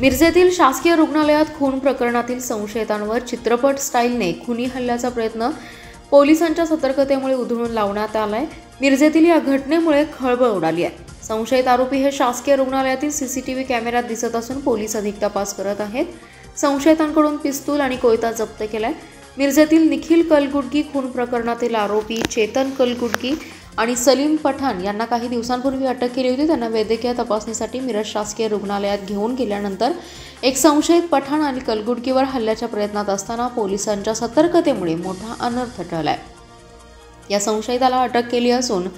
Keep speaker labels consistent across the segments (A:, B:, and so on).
A: मिरजेतील शासकीय रुग्णालयात खून प्रकरणातील संशयितांवर चित्रपट स्टाईलने खुनी हल्ल्याचा प्रयत्न पोलिसांच्या सतर्कतेमुळे उधळून लावण्यात आलाय। मिरजेतील या घटनेमुळे खळबळ उडाली आहे। संशयित आरोपी हे शासकीय रुग्णालयातील सीसीटीव्ही कॅमेऱ्यात दिसत असून पोलीस अधिक तपास करत आहेत। संशयितांकडून पिस्तूल आणि कोयता जप्त केलाय। मिरजेतील निखिल कलगुडगी खून प्रकरणातील आरोपी चेतन कलगुडगी आणि सलीम पठाण यांना काही दिवसांपूर्वी अटक केली होती। त्यांना वैद्यकीय तपासणीसाठी मिरज शासकीय रुग्णालयात घेऊन गेल्यानंतर एक संशयित पठाण आणि कलगुडगीवर हल्ल्याच्या प्रयत्नात असताना पोलिसांच्या सतर्कतेमुळे मोठा अनर्थ टळलाय। या संशयिताला अटक केली असून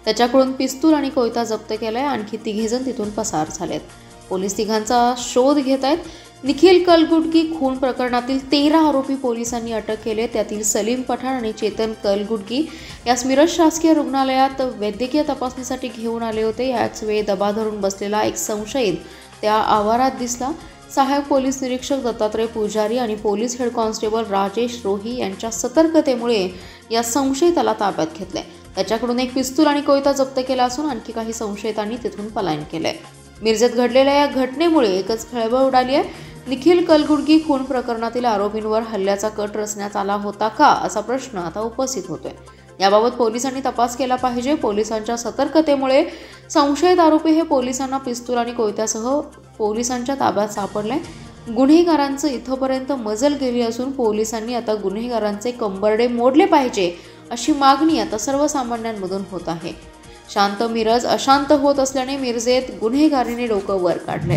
A: त्याच्याकडून पिस्तूल आणि कोयता जप्त केलाय। आणखी तिघेजण तिथून पसार झालेत। पोलीस तिघांचा शोध घेत आहेत। निखिल कलगुडगी खून प्रकरणातील 13 आरोपी पोलिसांनी अटक केले। त्यातील सलीम पठाण आणि चेतन कलगुडगी यास मिरज शासकीय रुग्णालयात वैद्यकीय तपासणीसाठी घेऊन आले होते। याच वेळी दबा धरून बसलेला एक संशयित त्या आवारात दिसला। सहाय्यक पोलीस निरीक्षक दत्तात्रय पुजारी आणि पोलीस हेड कॉन्स्टेबल राजेश रोही यांच्या सतर्कतेमुळे या संशयिताला ताब्यात घेतले। त्याच्याकडून एक पिस्तूल आणि कोयता जप्त केला असून आणखी काही संशयितांनी तिथून पलायन केले। मिरजेत घडलेल्या या घटनेमुळे एकच खळबळ उडाली आहे। निखिल कलगुडगी खून प्रकरणातील आरोपींवर हल्ल्याचा कट रचण्यात आला होता का असा प्रश्न आता उपस्थित होतोय। याबाबत पोलिसांनी तपास केला पाहिजे। पोलिसांच्या सतर्कतेमुळे संशयित आरोपी हे पोलिसांना पिस्तूल आणि कोयत्यासह पोलिसांच्या ताब्यात सापडले। गुन्हेगारांचं इथपर्यंत मजल गेली असून पोलिसांनी आता गुन्हेगारांचे कंबरडे मोडले पाहिजे अशी मागणी आता सर्वसामान्यांमधून होत आहे। शांत मिरज अशांत होत असल्याने मिरजेत गुन्हेगारीने डोकं वर काढले।